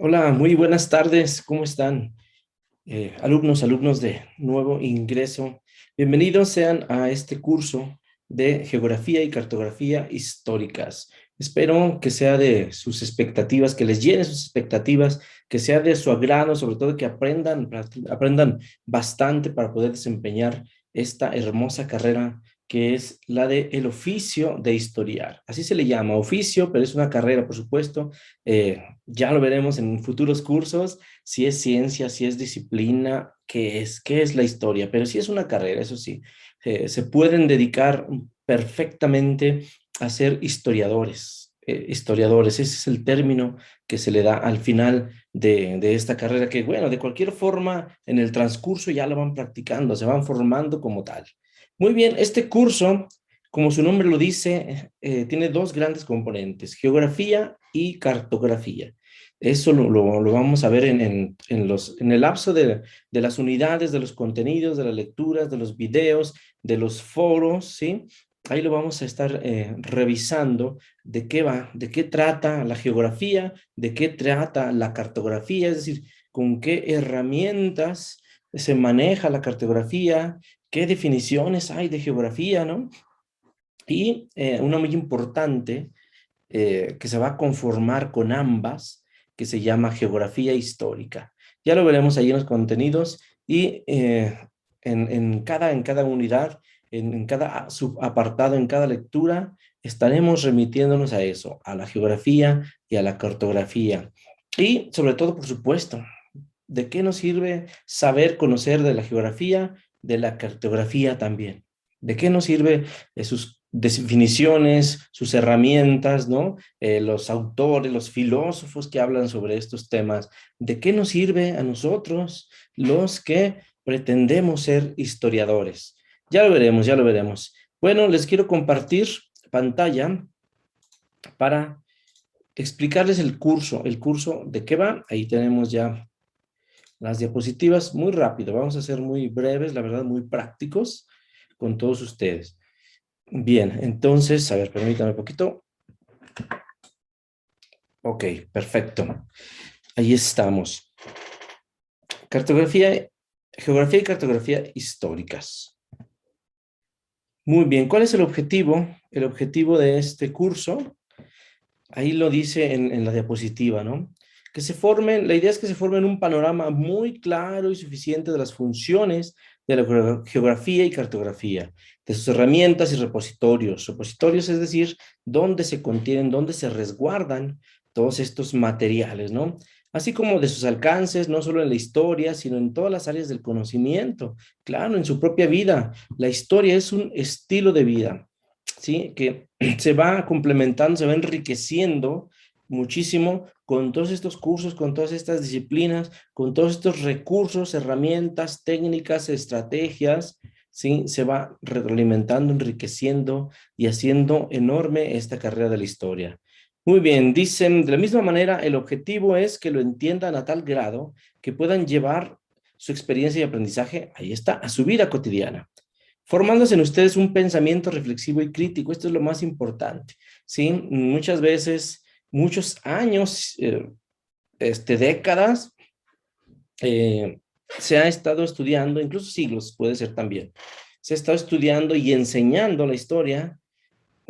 Hola, muy buenas tardes, ¿cómo están? Alumnos de nuevo ingreso, bienvenidos sean a este curso de Geografía y Cartografía Históricas. Espero que sea de sus expectativas, que les llene sus expectativas, que sea de su agrado, sobre todo que aprendan bastante para poder desempeñar esta hermosa carrera que es la de el oficio de historiar. Así se le llama, oficio, pero es una carrera, por supuesto. Ya lo veremos en futuros cursos si es ciencia, si es disciplina, qué es la historia, pero si es una carrera, eso sí, se pueden dedicar perfectamente a ser historiadores. Historiadores, ese es el término que se le da al final de esta carrera, que bueno, de cualquier forma, en el transcurso ya lo van practicando, se van formando como tal. Muy bien, este curso, como su nombre lo dice, tiene dos grandes componentes, geografía y cartografía. Eso lo vamos a ver en el lapso de las unidades, de los contenidos, de las lecturas, de los videos, de los foros, ¿sí? Ahí lo vamos a estar revisando de qué va, de qué trata la geografía, de qué trata la cartografía, es decir, con qué herramientas se maneja la cartografía, qué definiciones hay de geografía, ¿no? Y una muy importante que se va a conformar con ambas, que se llama geografía histórica. Ya lo veremos ahí en los contenidos y en cada unidad, en cada subapartado, en cada lectura, estaremos remitiéndonos a eso, a la geografía y a la cartografía. Y sobre todo, por supuesto, ¿de qué nos sirve saber conocer de la geografía, de la cartografía también? ¿De qué nos sirve sus definiciones, sus herramientas, ¿no? Los autores, los filósofos que hablan sobre estos temas? ¿De qué nos sirve a nosotros los que pretendemos ser historiadores? Ya lo veremos, ya lo veremos. Bueno, les quiero compartir pantalla para explicarles el curso de qué va. Ahí tenemos ya las diapositivas muy rápido. Vamos a ser muy breves, la verdad, muy prácticos con todos ustedes. Bien, entonces, a ver, permítame un poquito. Ok, perfecto. Ahí estamos. Cartografía, geografía y cartografía históricas. Muy bien, ¿cuál es el objetivo? El objetivo de este curso, ahí lo dice en la diapositiva, ¿no? Que se formen, la idea es que se formen un panorama muy claro y suficiente de las funciones de la geografía y cartografía, de sus herramientas y repositorios. Repositorios, es decir, dónde se contienen, dónde se resguardan todos estos materiales, ¿no? Así como de sus alcances, no solo en la historia, sino en todas las áreas del conocimiento, claro, en su propia vida. La historia es un estilo de vida, ¿sí? Que se va complementando, se va enriqueciendo muchísimo con todos estos cursos, con todas estas disciplinas, con todos estos recursos, herramientas, técnicas, estrategias, ¿sí? Se va retroalimentando, enriqueciendo y haciendo enorme esta carrera de la historia. Muy bien, dicen, de la misma manera, el objetivo es que lo entiendan a tal grado que puedan llevar su experiencia y aprendizaje, ahí está, a su vida cotidiana formándose en ustedes un pensamiento reflexivo y crítico. Esto es lo más importante, ¿sí? Muchas veces, muchos años, décadas, eh, se ha estado estudiando, incluso siglos puede ser también, se ha estado estudiando y enseñando la historia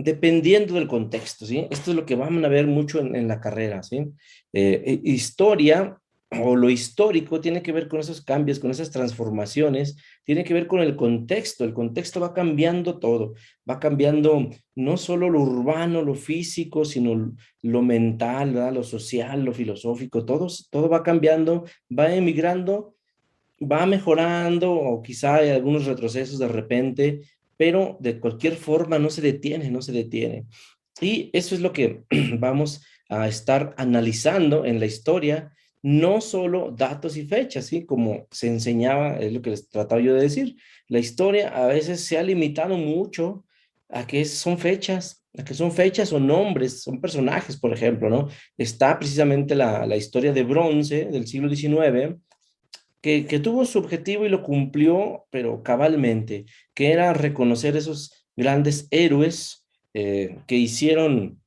dependiendo del contexto, ¿sí? Esto es lo que van a ver mucho en la carrera, ¿sí? Historia o lo histórico tiene que ver con esos cambios, con esas transformaciones, tiene que ver con el contexto va cambiando todo, va cambiando no solo lo urbano, lo físico, sino lo mental, ¿verdad? Lo social, lo filosófico, todo va cambiando, va emigrando, va mejorando o quizá hay algunos retrocesos de repente, pero de cualquier forma no se detiene, no se detiene. Y eso es lo que vamos a estar analizando en la historia, no solo datos y fechas, ¿sí? Como se enseñaba, es lo que les trataba yo de decir. La historia a veces se ha limitado mucho a que son fechas, a que son fechas o nombres, son personajes, por ejemplo, ¿no? Está precisamente la historia de bronce del siglo XIX, que tuvo su objetivo y lo cumplió, pero cabalmente, que era reconocer esos grandes héroes que hicieron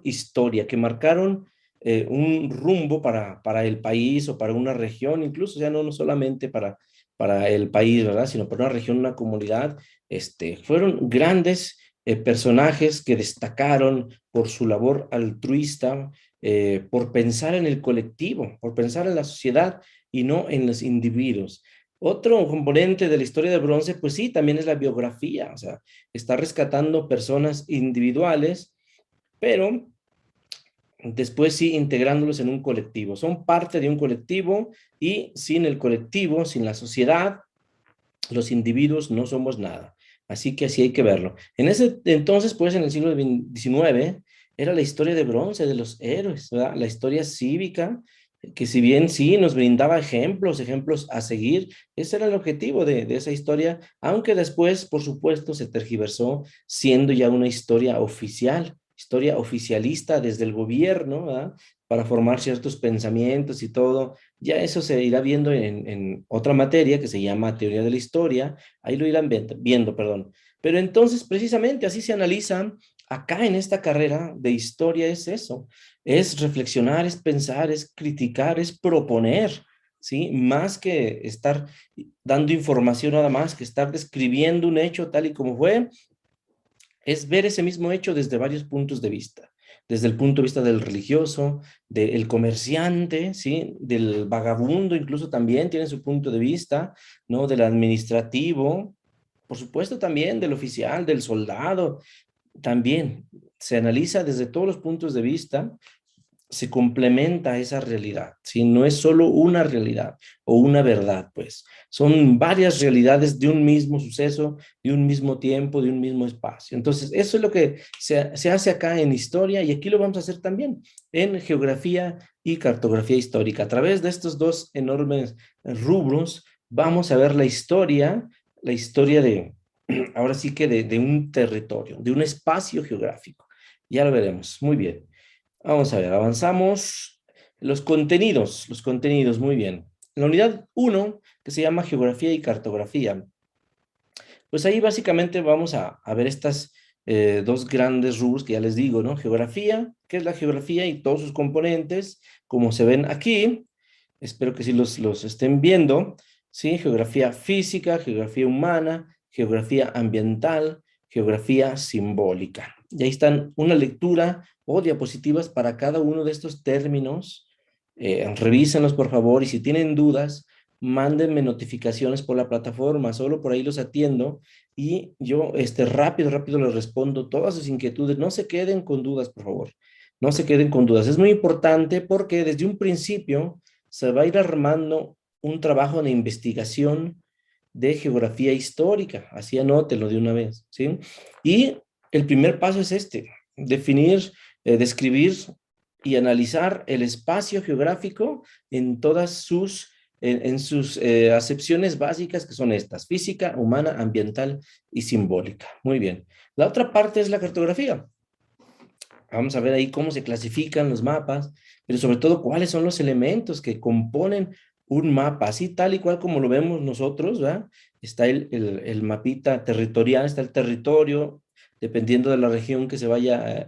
historia, que marcaron un rumbo para el país o para una región, incluso ya no solamente para el país, ¿verdad? Sino para una región, una comunidad. Fueron grandes personajes que destacaron por su labor altruista, por pensar en el colectivo, por pensar en la sociedad y no en los individuos. Otro componente de la historia de bronce, pues sí, también es la biografía, o sea, está rescatando personas individuales, pero después sí integrándolos en un colectivo. Son parte de un colectivo y sin el colectivo, sin la sociedad, los individuos no somos nada. Así que así hay que verlo. En ese entonces, pues en el siglo XIX, era la historia de bronce de los héroes, ¿verdad? La historia cívica, que si bien sí nos brindaba ejemplos a seguir, ese era el objetivo de esa historia, aunque después, por supuesto, se tergiversó siendo ya una historia oficialista desde el gobierno, ¿verdad? Para formar ciertos pensamientos y todo. Ya eso se irá viendo en otra materia que se llama teoría de la historia, ahí lo irán viendo, perdón. Pero entonces, precisamente así se analiza acá en esta carrera de historia, es eso, es reflexionar, es pensar, es criticar, es proponer, ¿sí? Más que estar dando información nada más, que estar describiendo un hecho tal y como fue, es ver ese mismo hecho desde varios puntos de vista, desde el punto de vista del religioso, del comerciante, ¿sí? Del vagabundo, incluso también tiene su punto de vista, ¿no? Del administrativo, por supuesto también del oficial, del soldado, también se analiza desde todos los puntos de vista, se complementa esa realidad, ¿sí? No es solo una realidad o una verdad, pues. Son varias realidades de un mismo suceso, de un mismo tiempo, de un mismo espacio. Entonces, eso es lo que se hace acá en historia y aquí lo vamos a hacer también en geografía y cartografía histórica. A través de estos dos enormes rubros, vamos a ver la historia de, ahora sí que de un territorio, de un espacio geográfico. Ya lo veremos. Muy bien. Vamos a ver, avanzamos. Los contenidos, muy bien. En la unidad uno que se llama Geografía y Cartografía, pues ahí básicamente vamos a ver estas dos grandes rubros que ya les digo, ¿no? Geografía, ¿qué es la geografía y todos sus componentes? Como se ven aquí, espero que sí los estén viendo, ¿sí? Geografía física, geografía humana, geografía ambiental, geografía simbólica. Y ahí están una lectura o diapositivas para cada uno de estos términos. Revísenlos, por favor, y si tienen dudas, mándenme notificaciones por la plataforma, solo por ahí los atiendo y yo rápido les respondo todas sus inquietudes. No se queden con dudas, por favor. No se queden con dudas. Es muy importante porque desde un principio se va a ir armando un trabajo de investigación de geografía histórica. Así anótelo de una vez, ¿sí? Y el primer paso es definir, describir y analizar el espacio geográfico en todas sus acepciones básicas que son estas: física, humana, ambiental y simbólica. Muy bien. La otra parte es la cartografía. Vamos a ver ahí cómo se clasifican los mapas, pero sobre todo cuáles son los elementos que componen un mapa, así tal y cual como lo vemos nosotros, ¿verdad? Está el mapita territorial, está el territorio, dependiendo de la región que se vaya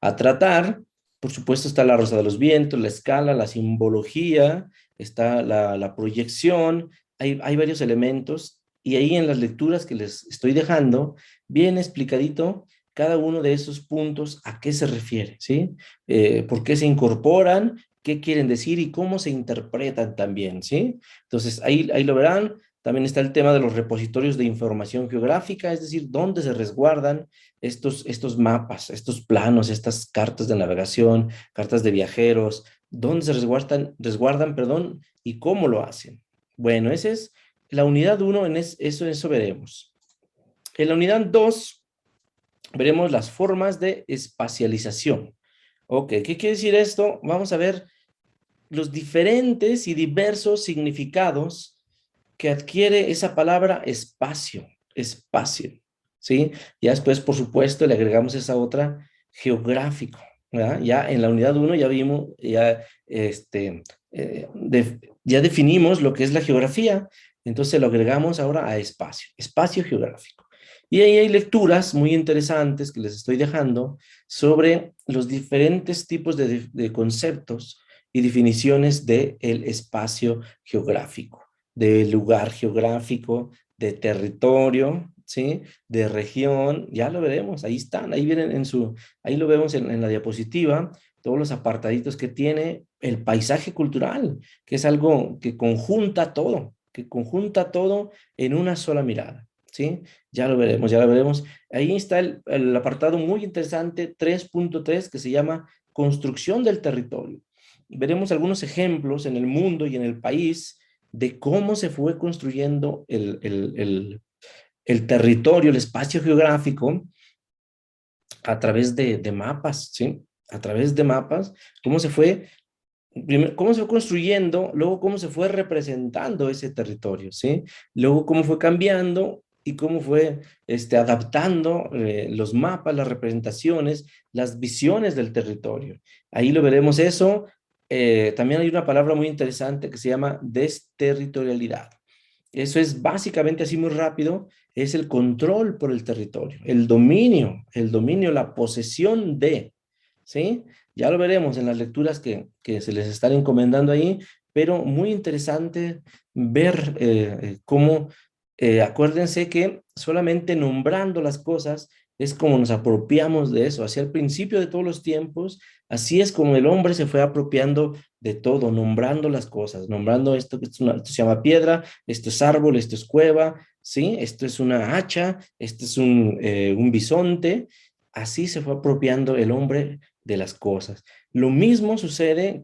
a tratar. Por supuesto está la rosa de los vientos, la escala, la simbología, está la proyección, hay varios elementos y ahí en las lecturas que les estoy dejando, bien explicadito cada uno de esos puntos a qué se refiere, ¿sí? ¿Por qué se incorporan? ¿Qué quieren decir? Y cómo se interpretan también, ¿sí? Entonces, ahí lo verán. También está el tema de los repositorios de información geográfica, es decir, dónde se resguardan estos mapas, estos planos, estas cartas de navegación, cartas de viajeros, dónde se resguardan, perdón, y cómo lo hacen. Bueno, esa es la unidad 1, eso veremos. En la unidad 2 veremos las formas de espacialización. Ok, ¿qué quiere decir esto? Vamos a ver los diferentes y diversos significados que adquiere esa palabra espacio, ¿sí? Ya después, por supuesto, le agregamos esa otra geográfico, ¿verdad? Ya en la unidad 1 ya vimos, ya definimos lo que es la geografía, entonces lo agregamos ahora a espacio geográfico. Y ahí hay lecturas muy interesantes que les estoy dejando sobre los diferentes tipos de conceptos y definiciones del espacio geográfico, del lugar geográfico, de territorio, ¿sí? De región, ya lo veremos, ahí están, ahí vienen ahí lo vemos en la diapositiva, todos los apartaditos que tiene el paisaje cultural, que es algo que conjunta todo en una sola mirada, ¿sí? Ya lo veremos, ya lo veremos. Ahí está el apartado muy interesante 3.3 que se llama construcción del territorio. Veremos algunos ejemplos en el mundo y en el país de cómo se fue construyendo el territorio, el espacio geográfico a través de mapas, ¿sí? A través de mapas, cómo se fue primero, cómo se fue construyendo, luego cómo se fue representando ese territorio, ¿sí? Luego cómo fue cambiando y cómo fue adaptando los mapas, las representaciones, las visiones del territorio. Ahí lo veremos eso. También hay una palabra muy interesante que se llama desterritorialidad. Eso es básicamente así muy rápido, es el control por el territorio, el dominio, la posesión de, ¿sí? Ya lo veremos en las lecturas que se les están encomendando ahí, pero muy interesante ver cómo, acuérdense que solamente nombrando las cosas es como nos apropiamos de eso. Hacia el principio de todos los tiempos, así es como el hombre se fue apropiando de todo, nombrando las cosas, nombrando esto se llama piedra, esto es árbol, esto es cueva, ¿sí? Esto es una hacha, esto es un bisonte. Así se fue apropiando el hombre de las cosas. Lo mismo sucede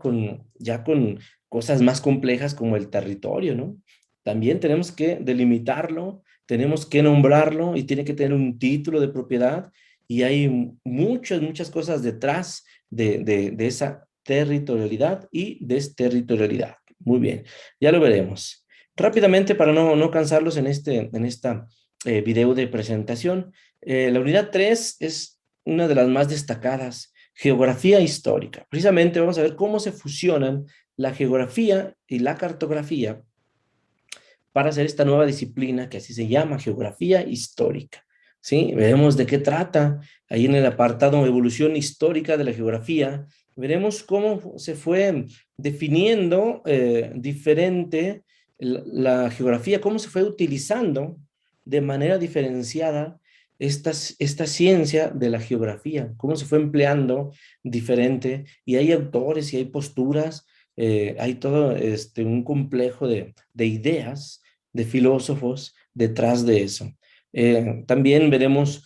ya con cosas más complejas como el territorio, ¿no? También tenemos que delimitarlo, tenemos que nombrarlo y tiene que tener un título de propiedad y hay muchas cosas detrás de esa territorialidad y desterritorialidad. Muy bien, ya lo veremos. Rápidamente, para no cansarlos en esta video de presentación, la unidad 3 es una de las más destacadas, geografía histórica. Precisamente vamos a ver cómo se fusionan la geografía y la cartografía para hacer esta nueva disciplina que así se llama geografía histórica. ¿Sí? Veremos de qué trata. Ahí en el apartado evolución histórica de la geografía, veremos cómo se fue definiendo diferente la geografía, cómo se fue utilizando de manera diferenciada esta ciencia de la geografía, cómo se fue empleando diferente, y hay autores y hay posturas, hay todo un complejo de ideas, de filósofos detrás de eso. También veremos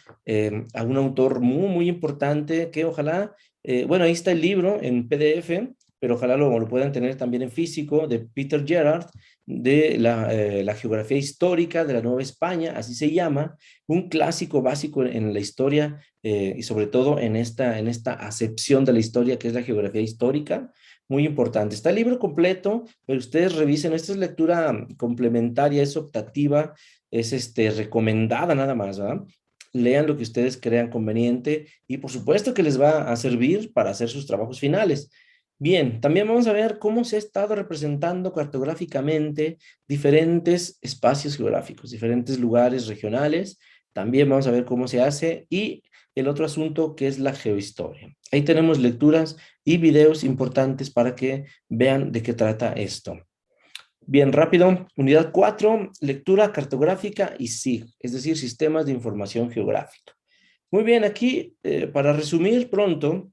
a un autor muy importante que ojalá, bueno, ahí está el libro en PDF, pero ojalá lo puedan tener también en físico, de Peter Gerard, de la geografía histórica de la Nueva España, así se llama, un clásico básico en la historia y sobre todo en esta acepción de la historia que es la geografía histórica, muy importante. Está el libro completo, pero ustedes revisen, esta es lectura complementaria, es optativa, es recomendada nada más, ¿verdad? Lean lo que ustedes crean conveniente y por supuesto que les va a servir para hacer sus trabajos finales. Bien, también vamos a ver cómo se ha estado representando cartográficamente diferentes espacios geográficos, diferentes lugares regionales. También vamos a ver cómo se hace y el otro asunto que es la geohistoria. Ahí tenemos lecturas y videos importantes para que vean de qué trata esto. Bien, rápido. Unidad 4, lectura cartográfica y SIG, es decir, sistemas de información geográfica. Muy bien, aquí, para resumir pronto,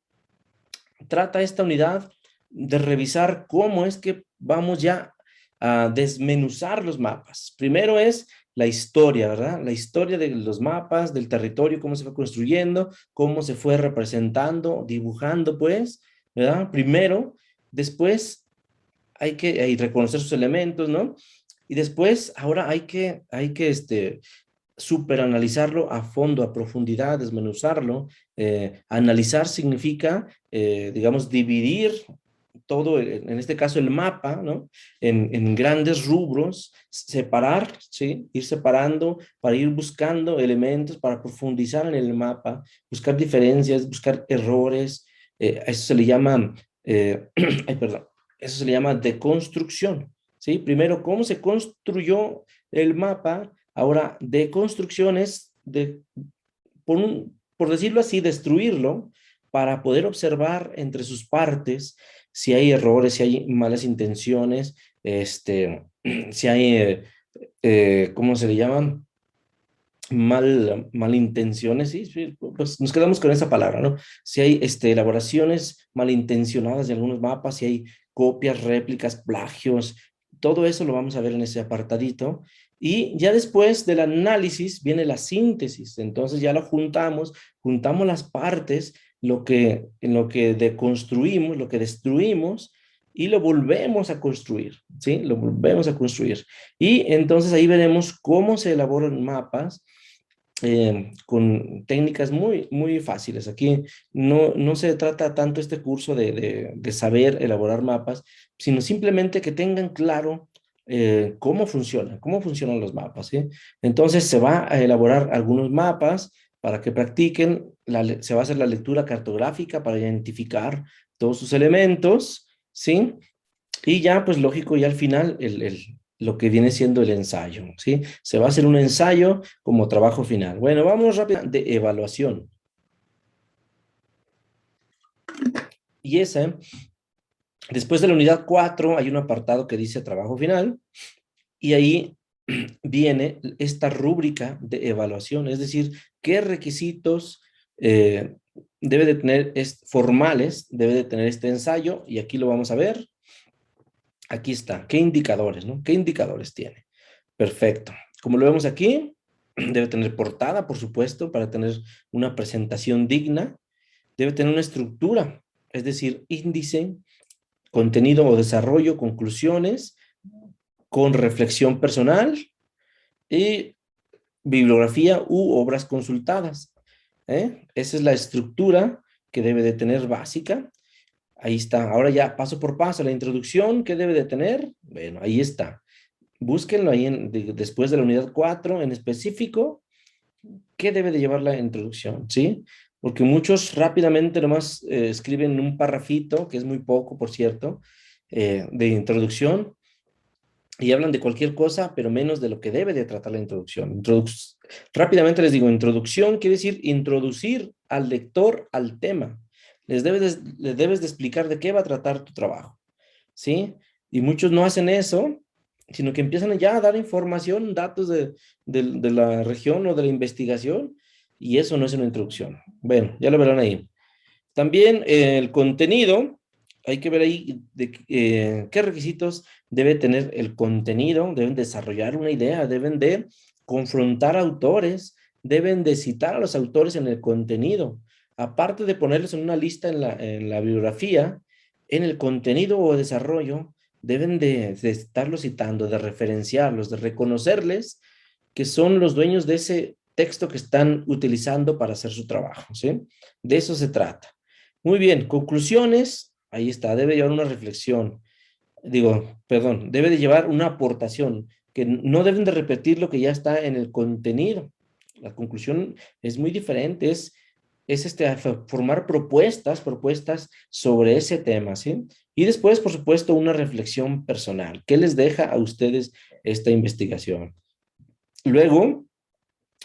trata esta unidad de revisar cómo es que vamos ya a desmenuzar los mapas. Primero es la historia, ¿verdad? La historia de los mapas, del territorio, cómo se fue construyendo, cómo se fue representando, dibujando, pues, ¿verdad? Primero, después hay que reconocer sus elementos, ¿no? Y después, ahora hay que superanalizarlo a fondo, a profundidad, desmenuzarlo. Analizar significa, digamos, dividir todo, en este caso el mapa, ¿no? En grandes rubros, separar, ¿sí? Ir separando para ir buscando elementos, para profundizar en el mapa, buscar diferencias, buscar errores. Eso se le llama, ay, perdón, eso se le llama deconstrucción, ¿sí? Primero, cómo se construyó el mapa. Ahora, deconstrucción es por decirlo así, destruirlo para poder observar entre sus partes si hay errores, si hay malas intenciones, si hay, ¿cómo se le llaman? Malintenciones, sí, sí, pues nos quedamos con esa palabra, ¿no? Si hay elaboraciones malintencionadas de algunos mapas, si hay copias, réplicas, plagios, todo eso lo vamos a ver en ese apartadito. Y ya después del análisis viene la síntesis, entonces ya lo juntamos las partes, en lo que deconstruimos, lo que destruimos, y lo volvemos a construir, ¿sí? Lo volvemos a construir. Y entonces ahí veremos cómo se elaboran mapas, con técnicas muy fáciles. Aquí no se trata tanto este curso de saber elaborar mapas, sino simplemente que tengan claro cómo funcionan los mapas, ¿sí? Entonces se va a elaborar algunos mapas para que practiquen, se va a hacer la lectura cartográfica para identificar todos sus elementos, ¿sí? Y ya, pues lógico, ya al final lo que viene siendo el ensayo, ¿sí? Se va a hacer un ensayo como trabajo final. Bueno, vamos rápido de evaluación. Y ese, después de la unidad 4 hay un apartado que dice trabajo final, y ahí viene esta rúbrica de evaluación, es decir, qué requisitos debe de tener, formales, debe de tener este ensayo, y aquí lo vamos a ver. Aquí está, ¿qué indicadores, no? ¿Qué indicadores tiene? Perfecto. Como lo vemos aquí, debe tener portada, por supuesto, para tener una presentación digna. Debe tener una estructura, es decir, índice, contenido o desarrollo, conclusiones, con reflexión personal y bibliografía u obras consultadas. Esa es la estructura que debe de tener básica. Ahí está. Ahora ya paso por paso. La introducción, ¿qué debe de tener? Bueno, ahí está. Búsquenlo ahí después de la unidad 4 en específico. ¿Qué debe de llevar la introducción? ¿Sí? Porque muchos rápidamente nomás escriben un parrafito, que es muy poco, por cierto, de introducción, y hablan de cualquier cosa, pero menos de lo que debe de tratar la introducción. Rápidamente les digo, introducción quiere decir introducir al lector al tema. Les debes de explicar de qué va a tratar tu trabajo, ¿sí? Y muchos no hacen eso, sino que empiezan ya a dar información, datos de la región o de la investigación, y eso no es una introducción. Bueno, ya lo verán ahí. También el contenido, hay que ver ahí qué requisitos debe tener el contenido, deben desarrollar una idea, deben de confrontar autores, deben de citar a los autores en el contenido, aparte de ponerlos en una lista en la bibliografía, en el contenido o desarrollo, deben de estarlos citando, de referenciarlos, de reconocerles que son los dueños de ese texto que están utilizando para hacer su trabajo, ¿sí? De eso se trata. Muy bien, conclusiones, ahí está, debe llevar una reflexión, debe de llevar una aportación, que no deben de repetir lo que ya está en el contenido. La conclusión es muy diferente, formar propuestas sobre ese tema, ¿sí? Y después, por supuesto, una reflexión personal. ¿Qué les deja a ustedes esta investigación? Luego,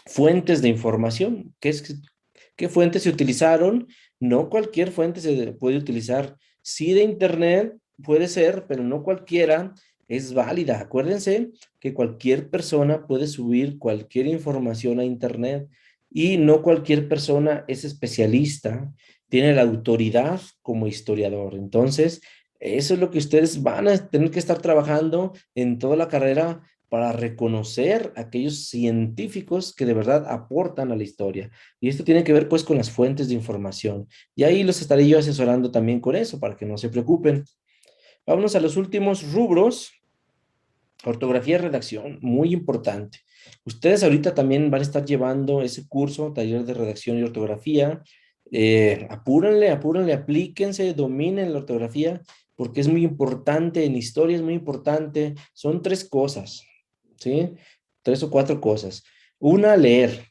fuentes de información. ¿Qué fuentes se utilizaron? No cualquier fuente se puede utilizar. Sí, de internet puede ser, pero no cualquiera es válida. Acuérdense que cualquier persona puede subir cualquier información a internet, y no cualquier persona es especialista, tiene la autoridad como historiador. Entonces, eso es lo que ustedes van a tener que estar trabajando en toda la carrera, para reconocer a aquellos científicos que de verdad aportan a la historia. Y esto tiene que ver pues con las fuentes de información. Y ahí los estaré yo asesorando también con eso, para que no se preocupen. Vámonos a los últimos rubros. Ortografía y redacción, muy importante. Ustedes ahorita también van a estar llevando ese curso, taller de redacción y ortografía. Apúrenle, aplíquense, dominen la ortografía, porque es muy importante, en historia es muy importante. Son tres cosas, ¿sí? Tres o cuatro cosas. Una, leer.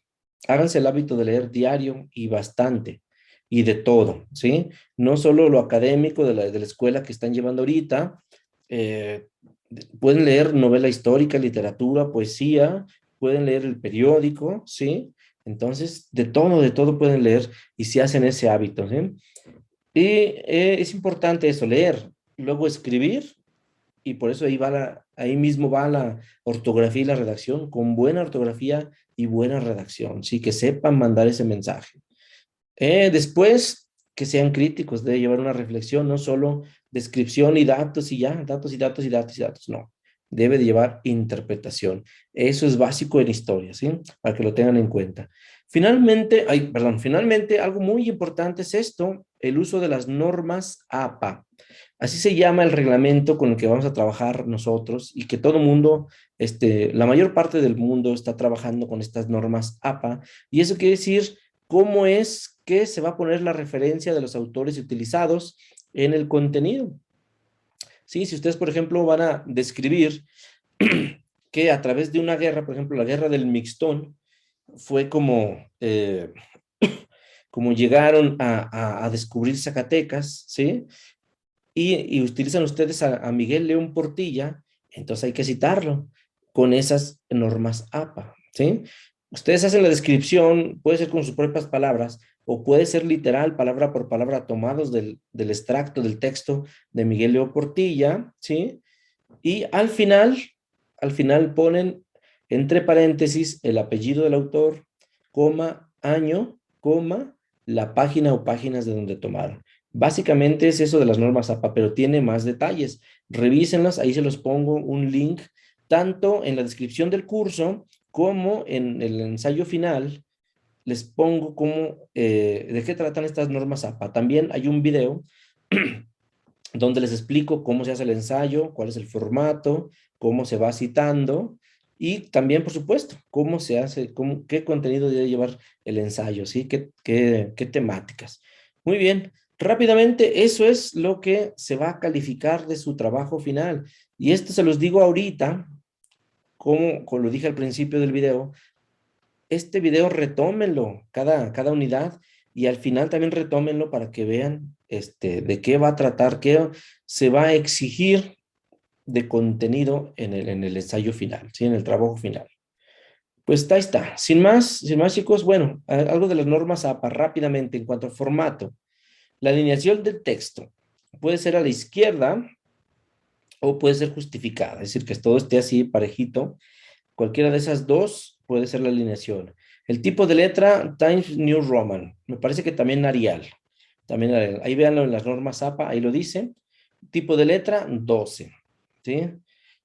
Háganse el hábito de leer diario y bastante, y de todo, ¿sí? No solo lo académico de la escuela que están llevando ahorita. eh, Pueden leer novela histórica, literatura, poesía, pueden leer el periódico, ¿sí? Entonces, de todo pueden leer y si hacen ese hábito, ¿sí? Y es importante eso, leer, luego escribir, y por eso ahí mismo va la ortografía y la redacción, con buena ortografía y buena redacción, sí, que sepan mandar ese mensaje. Después, que sean críticos, debe llevar una reflexión, no solo descripción y datos y ya, datos y datos y datos y datos, no. Debe de llevar interpretación. Eso es básico en historia, ¿sí? Para que lo tengan en cuenta. Finalmente, finalmente, algo muy importante es esto, el uso de las normas APA. Así se llama el reglamento con el que vamos a trabajar nosotros y que todo mundo, la mayor parte del mundo está trabajando con estas normas APA. Y eso quiere decir cómo es que se va a poner la referencia de los autores utilizados en el contenido. Sí, si ustedes, por ejemplo, van a describir que a través de una guerra, por ejemplo, la guerra del Mixtón, fue como llegaron a descubrir Zacatecas, ¿sí? Y utilizan ustedes a Miguel León Portilla, entonces hay que citarlo con esas normas APA, ¿sí? Ustedes hacen la descripción, puede ser con sus propias palabras, o puede ser literal, palabra por palabra, tomados del extracto del texto de Miguel León Portilla, ¿sí? Y al final ponen entre paréntesis el apellido del autor, coma, año, coma, la página o páginas de donde tomaron. Básicamente es eso de las normas APA, pero tiene más detalles. Revísenlas, ahí se los pongo un link, tanto en la descripción del curso como en el ensayo final. Les pongo de qué tratan estas normas APA. También hay un video donde les explico cómo se hace el ensayo, cuál es el formato, cómo se va citando y también, por supuesto, cómo se hace, qué contenido debe llevar el ensayo, ¿sí? ¿Qué temáticas? Muy bien, rápidamente, eso es lo que se va a calificar de su trabajo final. Y esto se los digo ahorita, como lo dije al principio del video, este video retómenlo, cada unidad, y al final también retómenlo para que vean de qué va a tratar, qué se va a exigir de contenido en el ensayo final, ¿sí? En el trabajo final. Pues ahí está. Sin más chicos, bueno, algo de las normas APA rápidamente en cuanto al formato. La alineación del texto puede ser a la izquierda o puede ser justificada, es decir, que todo esté así parejito. Cualquiera de esas dos puede ser la alineación. El tipo de letra, Times New Roman. Me parece que también Arial. También Arial. Ahí véanlo en las normas APA, ahí lo dice. Tipo de letra, 12. ¿Sí?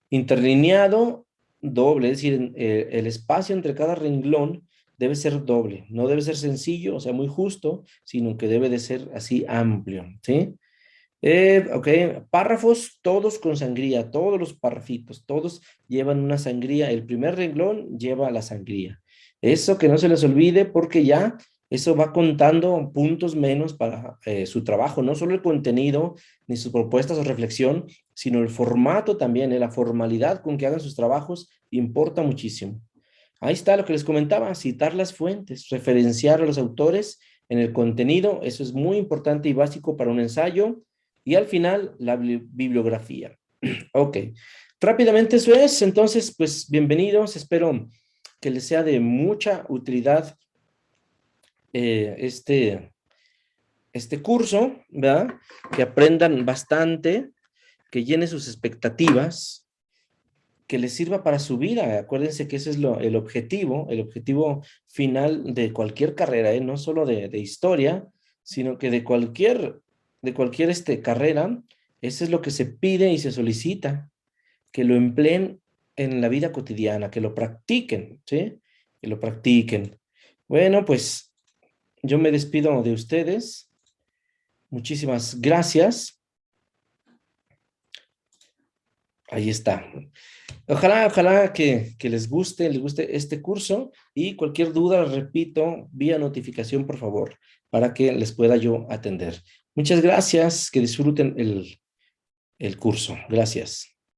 Interlineado, doble. Es decir, el espacio entre cada renglón debe ser doble. No debe ser sencillo, o sea, muy justo, sino que debe de ser así amplio. ¿Sí? Ok, párrafos todos con sangría, todos los párrafitos, todos llevan una sangría. El primer renglón lleva la sangría. Eso que no se les olvide porque ya eso va contando puntos menos para su trabajo, no solo el contenido ni sus propuestas o reflexión, sino el formato también, la formalidad con que hagan sus trabajos importa muchísimo. Ahí está lo que les comentaba, citar las fuentes, referenciar a los autores en el contenido, eso es muy importante y básico para un ensayo. Y al final, la bibliografía. Ok. Rápidamente eso es. Entonces, pues bienvenidos. Espero que les sea de mucha utilidad eh, este, este curso, ¿verdad? Que aprendan bastante, que llenen sus expectativas, que les sirva para su vida. Acuérdense que ese es el objetivo final de cualquier carrera, ¿eh? No solo de historia, sino que de cualquier carrera, eso es lo que se pide y se solicita, que lo empleen en la vida cotidiana, que lo practiquen, ¿sí? Que lo practiquen. Bueno, pues yo me despido de ustedes. Muchísimas gracias. Ahí está. Ojalá que les guste este curso y cualquier duda, repito, vía notificación, por favor, para que les pueda yo atender. Muchas gracias, que disfruten el curso. Gracias.